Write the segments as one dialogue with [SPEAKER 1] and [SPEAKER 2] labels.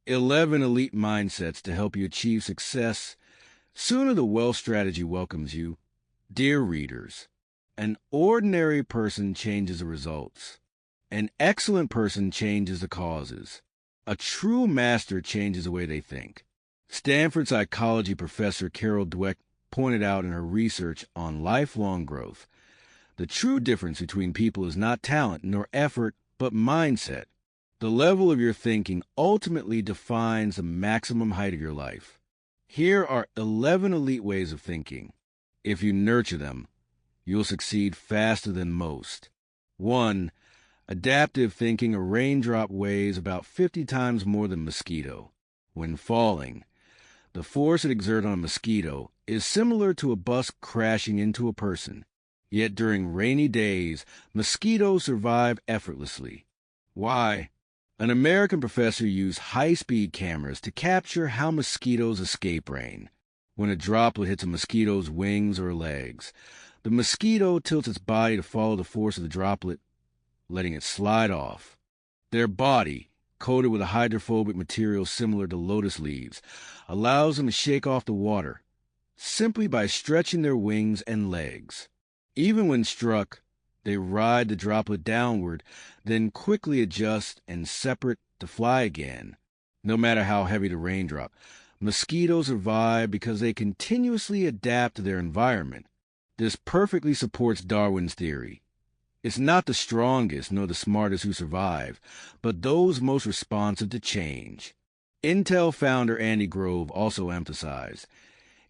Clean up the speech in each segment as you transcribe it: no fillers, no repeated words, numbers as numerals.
[SPEAKER 1] 11 elite mindsets to help you achieve success sooner the wealth strategy welcomes you. Dear readers, an ordinary person changes the results. An excellent person changes the causes. A true master changes the way they think. Stanford psychology professor Carol Dweck pointed out in her research on lifelong growth, the true difference between people is not talent nor effort, but mindset. The level of your thinking ultimately defines the maximum height of your life. Here are 11 elite ways of thinking. If you nurture them, you'll succeed faster than most. 1. Adaptive thinking. A raindrop weighs about 50 times more than a mosquito. When falling, the force it exerts on a mosquito is similar to a bus crashing into a person. Yet during rainy days, mosquitoes survive effortlessly. Why? An American professor used high-speed cameras to capture how mosquitoes escape rain. When a droplet hits a mosquito's wings or legs, the mosquito tilts its body to follow the force of the droplet, letting it slide off. Their body, coated with a hydrophobic material similar to lotus leaves, allows them to shake off the water simply by stretching their wings and legs. Even when struck, they ride the droplet downward, then quickly adjust and separate to fly again. No matter how heavy the raindrop, mosquitoes survive because they continuously adapt to their environment. This perfectly supports Darwin's theory. It's not the strongest nor the smartest who survive, but those most responsive to change. Intel founder Andy Grove also emphasized,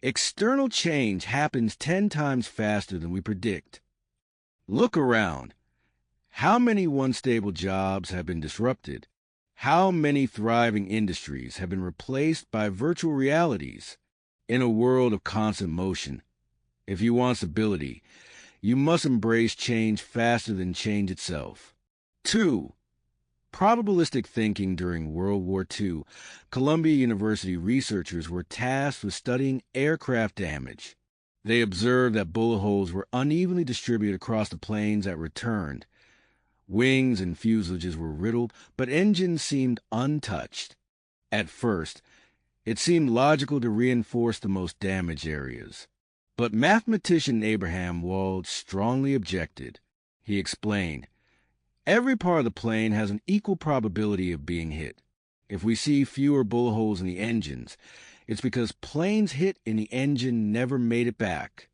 [SPEAKER 1] external change happens 10 times faster than we predict. Look around. How many once stable jobs have been disrupted? How many thriving industries have been replaced by virtual realities? In a world of constant motion, if you want stability, you must embrace change faster than change itself. 2. Probabilistic thinking. During World War II, Columbia University researchers were tasked with studying aircraft damage. They observed that bullet holes were unevenly distributed across the planes that returned. Wings and fuselages were riddled, but engines seemed untouched. At first, it seemed logical to reinforce the most damaged areas. But mathematician Abraham Wald strongly objected. He explained, every part of the plane has an equal probability of being hit. If we see fewer bullet holes in the engines, it's because planes hit in the engine never made it back.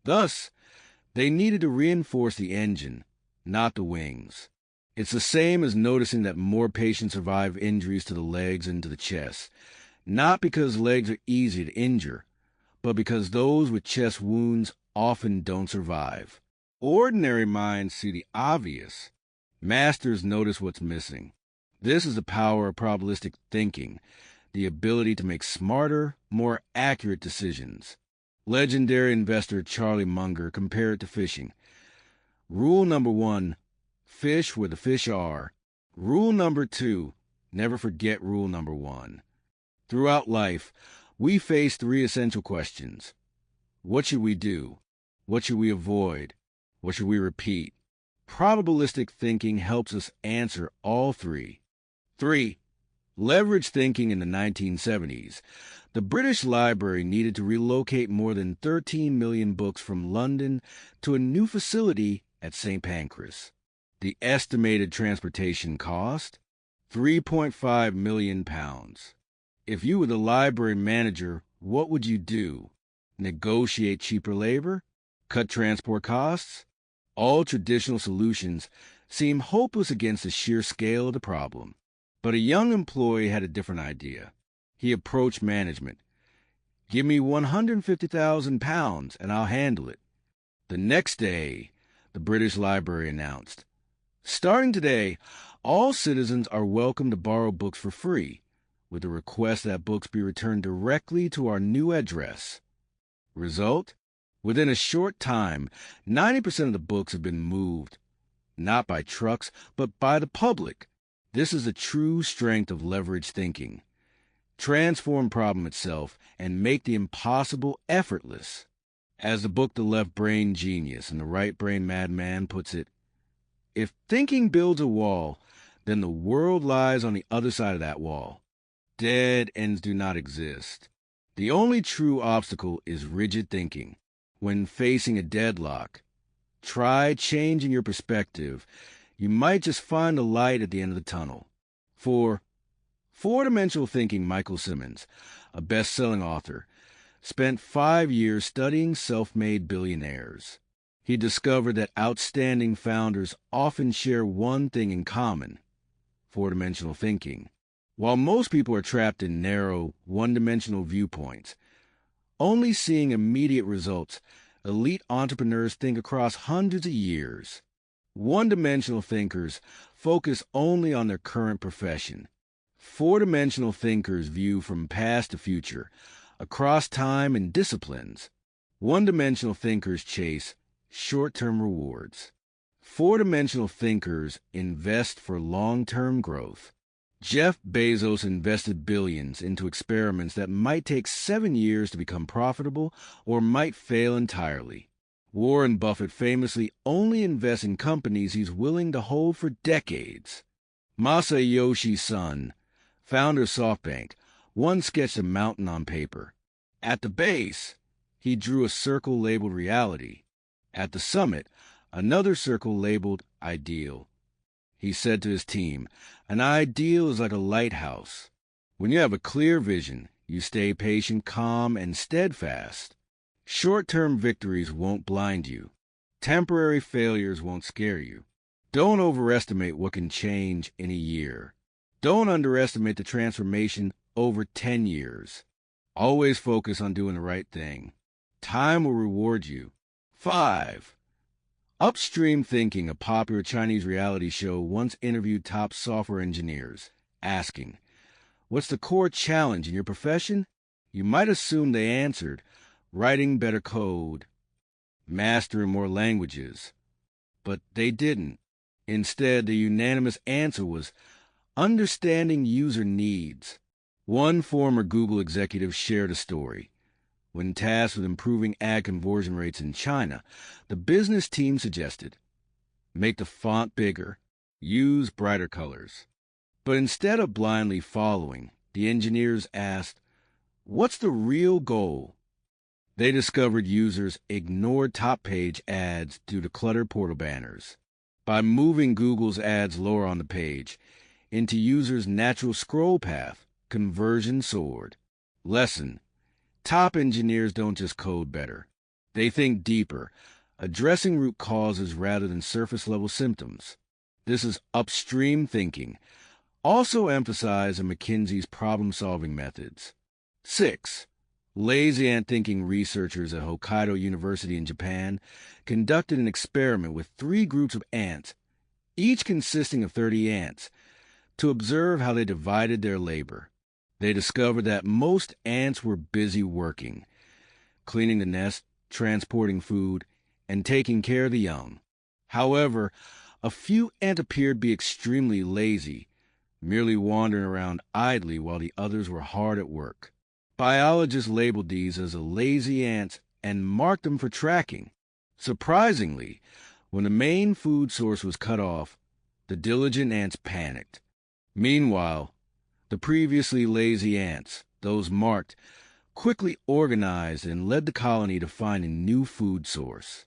[SPEAKER 1] Thus, they needed to reinforce the engine, not the wings. It's the same as noticing that more patients survive injuries to the legs and to the chest, not because legs are easy to injure, but because those with chest wounds often don't survive. Ordinary minds see the obvious. Masters notice what's missing. This is the power of probabilistic thinking, the ability to make smarter, more accurate decisions. Legendary investor Charlie Munger compared it to fishing. Rule number 1, fish where the fish are. Rule number 2, never forget rule number 1. Throughout life, we face 3 essential questions. What should we do? What should we avoid? What should we repeat? Probabilistic thinking helps us answer all 3. 3. Leverage thinking. In the 1970s, the British Library needed to relocate more than 13 million books from London to a new facility at St. Pancras. The estimated transportation cost? £3.5 million. If you were the library manager, what would you do? Negotiate cheaper labor? Cut transport costs? All traditional solutions seem hopeless against the sheer scale of the problem. But a young employee had a different idea. He approached management. Give me £150,000 and I'll handle it. The next day, the British Library announced, starting today, all citizens are welcome to borrow books for free, with the request that books be returned directly to our new address. Result? Within a short time, 90% of the books have been moved, not by trucks, but by the public. This is the true strength of leverage thinking. Transform problem itself and make the impossible effortless. As the book The Left Brain Genius and the Right Brain Madman puts it, if thinking builds a wall, then the world lies on the other side of that wall. Dead ends do not exist. The only true obstacle is rigid thinking. When facing a deadlock, try changing your perspective. You might just find a light at the end of the tunnel. 4. Four-dimensional thinking. Michael Simmons, a best-selling author, spent 5 years studying self-made billionaires. He discovered that outstanding founders often share one thing in common: four-dimensional thinking. While most people are trapped in narrow, one-dimensional viewpoints, only seeing immediate results, elite entrepreneurs think across hundreds of years. One-dimensional thinkers focus only on their current profession. Four-dimensional thinkers view from past to future, across time and disciplines. One-dimensional thinkers chase short-term rewards. Four-dimensional thinkers invest for long-term growth. Jeff Bezos invested billions into experiments that might take 7 years to become profitable or might fail entirely. Warren Buffett famously only invests in companies he's willing to hold for decades. Masayoshi Son, founder of SoftBank, once sketched a mountain on paper. At the base, he drew a circle labeled reality. At the summit, another circle labeled ideal. He said to his team, "An ideal is like a lighthouse. When you have a clear vision, you stay patient, calm, and steadfast. Short-term victories won't blind you. Temporary failures won't scare you. Don't overestimate what can change in a year. Don't underestimate the transformation over 10 years. Always focus on doing the right thing. Time will reward you." 5. Upstream Thinking, a popular Chinese reality show, once interviewed top software engineers, asking, "What's the core challenge in your profession?" You might assume they answered, "Writing better code, mastering more languages." But they didn't. Instead, the unanimous answer was understanding user needs. One former Google executive shared a story. When tasked with improving ad conversion rates in China, the business team suggested, "Make the font bigger, use brighter colors." But instead of blindly following, the engineers asked, "What's the real goal?" They discovered users ignored top-page ads due to cluttered portal banners. By moving Google's ads lower on the page, into users' natural scroll path, conversion soared. Lesson: top engineers don't just code better. They think deeper, addressing root causes rather than surface-level symptoms. This is upstream thinking, also emphasized in McKinsey's problem-solving methods. 6. Lazy ant thinking. Researchers at Hokkaido University in Japan conducted an experiment with 3 groups of ants, each consisting of 30 ants, to observe how they divided their labor. They discovered that most ants were busy working, cleaning the nest, transporting food, and taking care of the young. However, a few ants appeared to be extremely lazy, merely wandering around idly while the others were hard at work. Biologists labeled these as the lazy ants and marked them for tracking. Surprisingly, when the main food source was cut off, the diligent ants panicked. Meanwhile, the previously lazy ants, those marked, quickly organized and led the colony to find a new food source.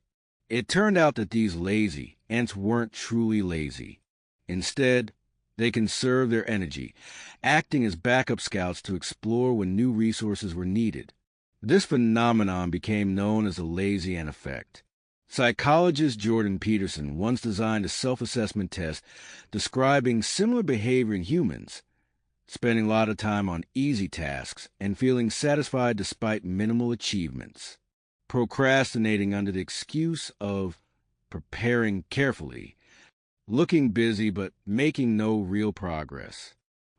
[SPEAKER 1] It turned out that these lazy ants weren't truly lazy. Instead, they conserved their energy, acting as backup scouts to explore when new resources were needed. This phenomenon became known as the lazy ant effect. Psychologist Jordan Peterson once designed a self-assessment test describing similar behavior in humans, spending a lot of time on easy tasks and feeling satisfied despite minimal achievements, procrastinating under the excuse of preparing carefully, looking busy but making no real progress,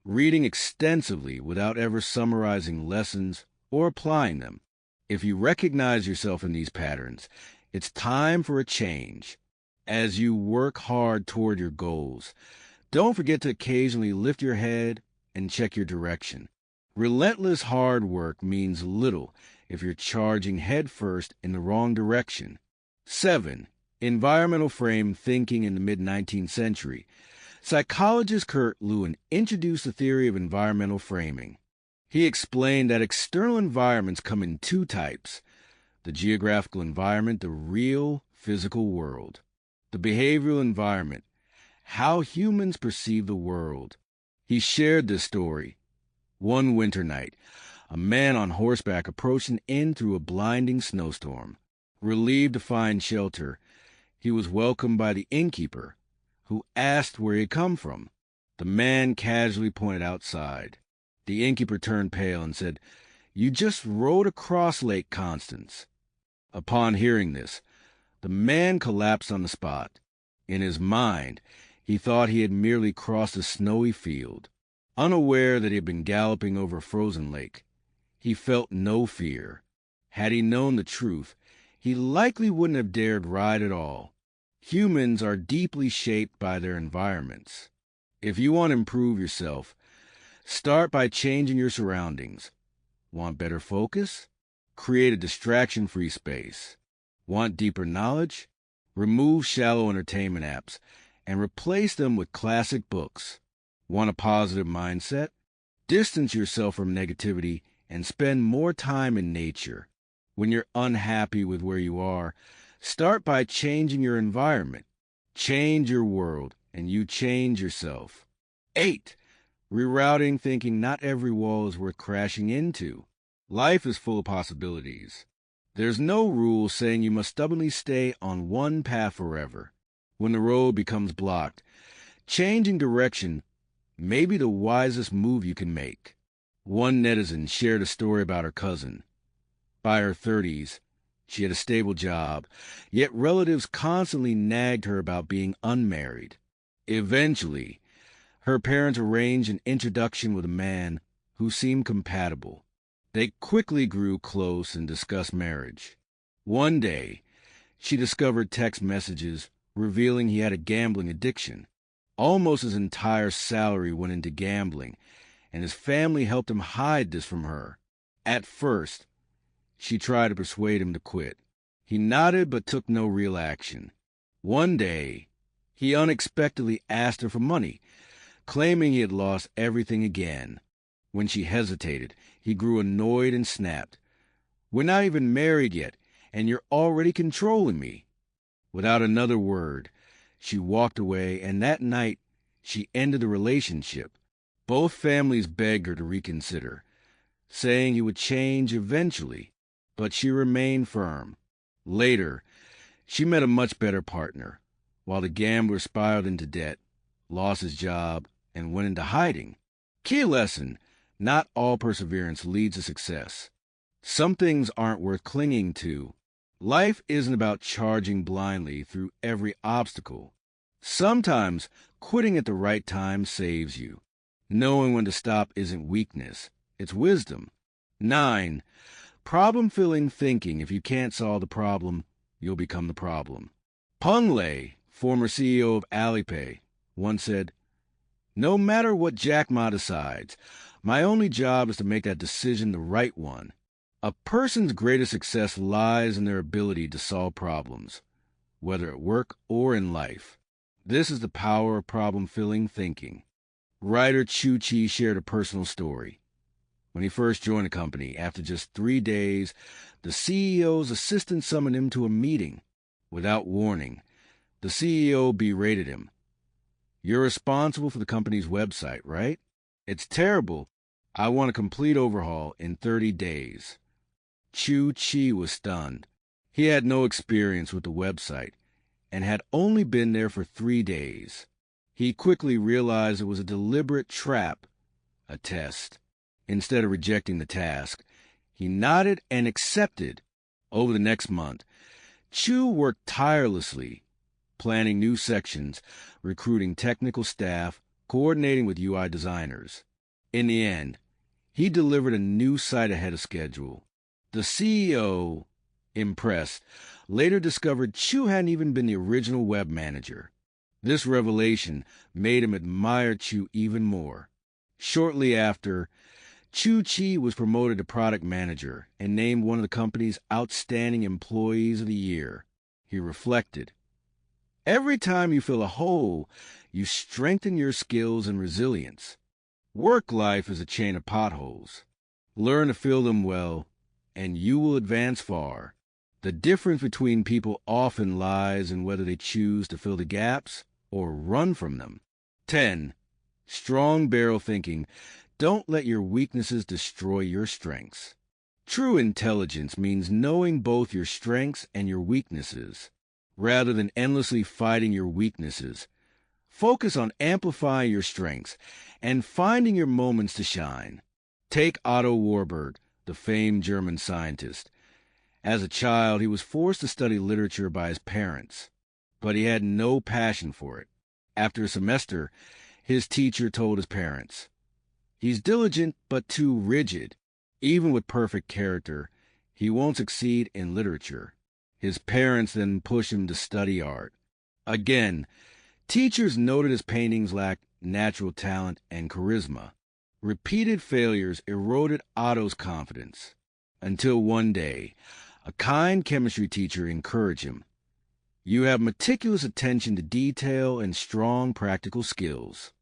[SPEAKER 1] reading extensively without ever summarizing lessons or applying them. If you recognize yourself in these patterns, it's time for a change. As you work hard toward your goals, don't forget to occasionally lift your head and check your direction. Relentless hard work means little if you're charging headfirst in the wrong direction. 7. Environmental frame thinking. In the mid-19th century, psychologist Kurt Lewin introduced the theory of environmental framing. He explained that external environments come in two types: the geographical environment, the real physical world; the behavioral environment, how humans perceive the world. He shared this story. One winter night, a man on horseback approached an inn through a blinding snowstorm. Relieved to find shelter, he was welcomed by the innkeeper, who asked where he had come from. The man casually pointed outside. The innkeeper turned pale and said, "You just rode across Lake Constance." Upon hearing this, the man collapsed on the spot. In his mind, he thought he had merely crossed a snowy field, unaware that he had been galloping over a frozen lake. He felt no fear. Had he known the truth, he likely wouldn't have dared ride at all. Humans are deeply shaped by their environments. If you want to improve yourself, start by changing your surroundings. Want better focus? Create a distraction-free space. Want deeper knowledge? Remove shallow entertainment apps and replace them with classic books. Want a positive mindset? Distance yourself from negativity and spend more time in nature. When you're unhappy with where you are, start by changing your environment. Change your world, and you change yourself. 8. Rerouting thinking. Not every wall is worth crashing into. Life is full of possibilities. There's no rule saying you must stubbornly stay on one path forever. When the road becomes blocked, changing direction may be the wisest move you can make. One netizen shared a story about her cousin. By her 30s, she had a stable job, yet relatives constantly nagged her about being unmarried. Eventually, her parents arranged an introduction with a man who seemed compatible. They quickly grew close and discussed marriage. One day, she discovered text messages revealing he had a gambling addiction. Almost his entire salary went into gambling, and his family helped him hide this from her. At first, she tried to persuade him to quit. He nodded but took no real action. One day, he unexpectedly asked her for money, claiming he had lost everything again. When she hesitated, he grew annoyed and snapped, "We're not even married yet, and you're already controlling me." Without another word, she walked away, and that night she ended the relationship. Both families begged her to reconsider, saying he would change eventually, but she remained firm. Later, she met a much better partner, while the gambler spiraled into debt, lost his job, and went into hiding. Key lesson: not all perseverance leads to success. Some things aren't worth clinging to. Life isn't about charging blindly through every obstacle. Sometimes quitting at the right time saves you. Knowing when to stop isn't weakness, it's wisdom. 9. Problem-filling thinking. If you can't solve the problem, you'll become the problem. Peng Lei, former CEO of Alipay, once said, "No matter what Jack Ma decides, my only job is to make that decision the right one." A person's greatest success lies in their ability to solve problems, whether at work or in life. This is the power of problem-filling thinking. Writer Chu Chi shared a personal story. When he first joined the company, after just 3 days, the CEO's assistant summoned him to a meeting. Without warning, the CEO berated him. "You're responsible for the company's website, right? It's terrible. I want a complete overhaul in 30 days. Chu Chi was stunned. He had no experience with the website and had only been there for 3 days. He quickly realized it was a deliberate trap, a test. Instead of rejecting the task, he nodded and accepted. Over the next month, Chu worked tirelessly, planning new sections, recruiting technical staff, coordinating with UI designers. In the end, he delivered a new site ahead of schedule. The CEO, impressed, later discovered Chu hadn't even been the original web manager. This revelation made him admire Chu even more. Shortly after, Chu Chi was promoted to product manager and named one of the company's outstanding employees of the year. He reflected, "Every time you fill a hole, you strengthen your skills and resilience. Work life is a chain of potholes. Learn to fill them well, and you will advance far. The difference between people often lies in whether they choose to fill the gaps or run from them. 10. Strong barrel thinking. Don't let your weaknesses destroy your strengths. True intelligence means knowing both your strengths and your weaknesses, rather than endlessly fighting your weaknesses. Focus on amplifying your strengths and finding your moments to shine. Take Otto Warburg, the famed German scientist. As a child, he was forced to study literature by his parents, but he had no passion for it. After a semester, his teacher told his parents, "He's diligent but too rigid. Even with perfect character, he won't succeed in literature." His parents then pushed him to study art. Again, teachers noted his paintings lacked natural talent and charisma. Repeated failures eroded Otto's confidence, until one day, a kind chemistry teacher encouraged him. "You have meticulous attention to detail and strong practical skills.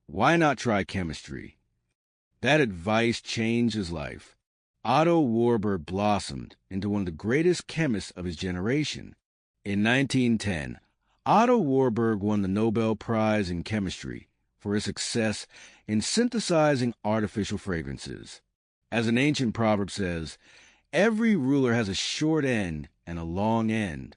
[SPEAKER 1] Why not try chemistry?" That advice changed his life. Otto Warburg blossomed into one of the greatest chemists of his generation. In 1910, Otto Warburg won the Nobel Prize in Chemistry for his success in synthesizing artificial fragrances. As an ancient proverb says, every ruler has a short end and a long end.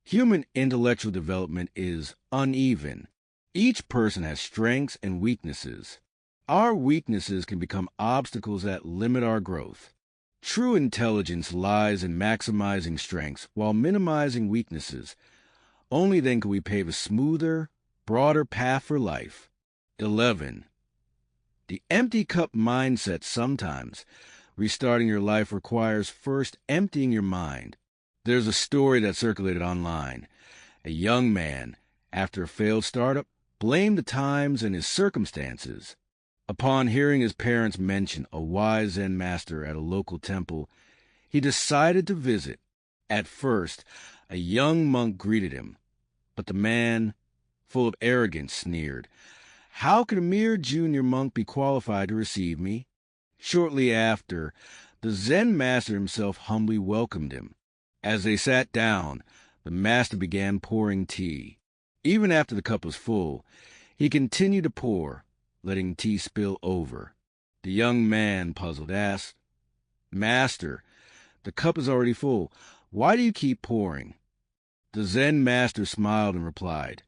[SPEAKER 1] Human intellectual development is uneven. Each person has strengths and weaknesses. Our weaknesses can become obstacles that limit our growth. True intelligence lies in maximizing strengths while minimizing weaknesses. Only then can we pave a smoother, broader path for life. 11. The empty cup mindset. Sometimes restarting your life requires first emptying your mind. There's a story that circulated online. A young man, after a failed startup, blamed the times and his circumstances. Upon hearing his parents mention a wise Zen master at a local temple, he decided to visit. At first, a young monk greeted him, but the man, full of arrogance, sneered, "How could a mere junior monk be qualified to receive me?" Shortly after, the Zen master himself humbly welcomed him. As they sat down, the master began pouring tea. Even after the cup was full, he continued to pour, letting tea spill over. The young man, puzzled, asked, "Master, the cup is already full. Why do you keep pouring?" The Zen master smiled and replied,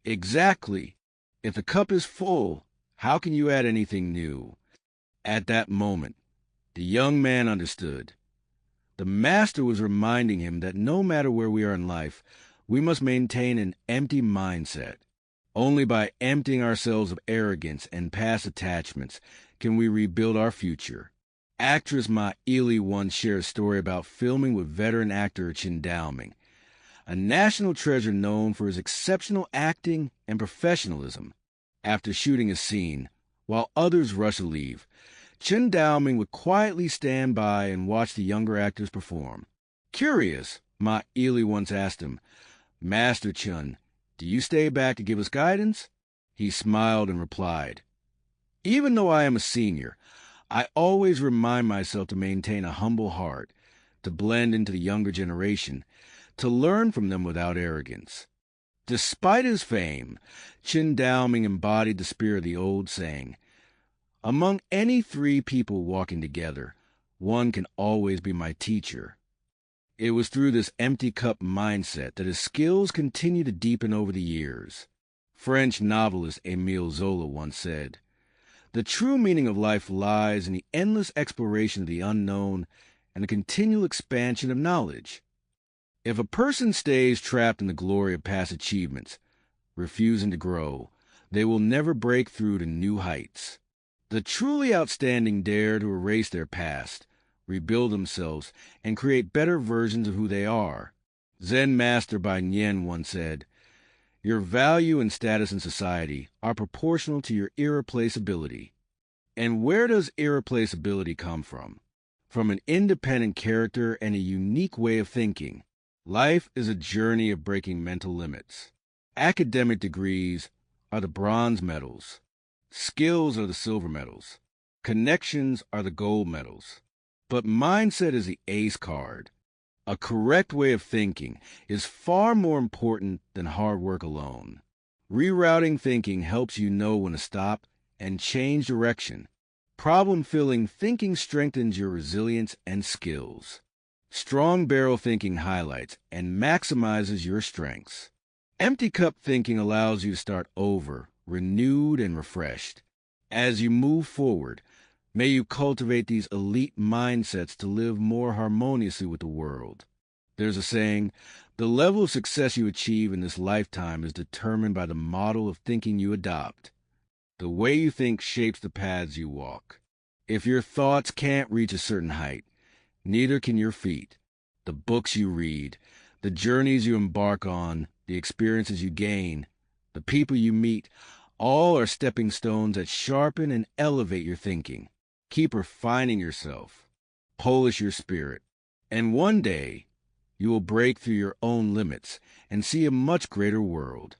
[SPEAKER 1] "Exactly. If the cup is full, how can you add anything new?" At that moment, the young man understood. The master was reminding him that no matter where we are in life, we must maintain an empty mindset. Only by emptying ourselves of arrogance and past attachments can we rebuild our future. Actress Ma Ili once shared a story about filming with veteran actor Chen Daoming, a national treasure known for his exceptional acting and professionalism. After shooting a scene, while others rushed to leave, Chen Daoming would quietly stand by and watch the younger actors perform. Curious, Ma Ili once asked him, "Master Chen, do you stay back to give us guidance?" He smiled and replied, "Even though I am a senior, I always remind myself to maintain a humble heart, to blend into the younger generation, to learn from them without arrogance." Despite his fame, Chen Daoming embodied the spirit of the old saying, "Among any three people walking together, one can always be my teacher." It was through this empty cup mindset that his skills continued to deepen over the years. French novelist Émile Zola once said, "The true meaning of life lies in the endless exploration of the unknown and the continual expansion of knowledge." If a person stays trapped in the glory of past achievements, refusing to grow, they will never break through to new heights. The truly outstanding dare to erase their past, rebuild themselves, and create better versions of who they are. Zen master Bai Nian once said, "Your value and status in society are proportional to your irreplaceability." And where does irreplaceability come from? From an independent character and a unique way of thinking. Life is a journey of breaking mental limits. Academic degrees are the bronze medals. Skills are the silver medals. Connections are the gold medals, but mindset is the ace card. A correct way of thinking is far more important than hard work alone. Rerouting thinking helps you know when to stop and change direction. Problem-filling thinking strengthens your resilience and skills. Strong barrel thinking highlights and maximizes your strengths. Empty cup thinking allows you to start over, renewed and refreshed. As you move forward, may you cultivate these elite mindsets to live more harmoniously with the world. There's a saying, the level of success you achieve in this lifetime is determined by the model of thinking you adopt. The way you think shapes the paths you walk. If your thoughts can't reach a certain height, neither can your feet. The books you read, the journeys you embark on, the experiences you gain, the people you meet, all are stepping stones that sharpen and elevate your thinking. Keep refining yourself, polish your spirit, and one day you will break through your own limits and see a much greater world.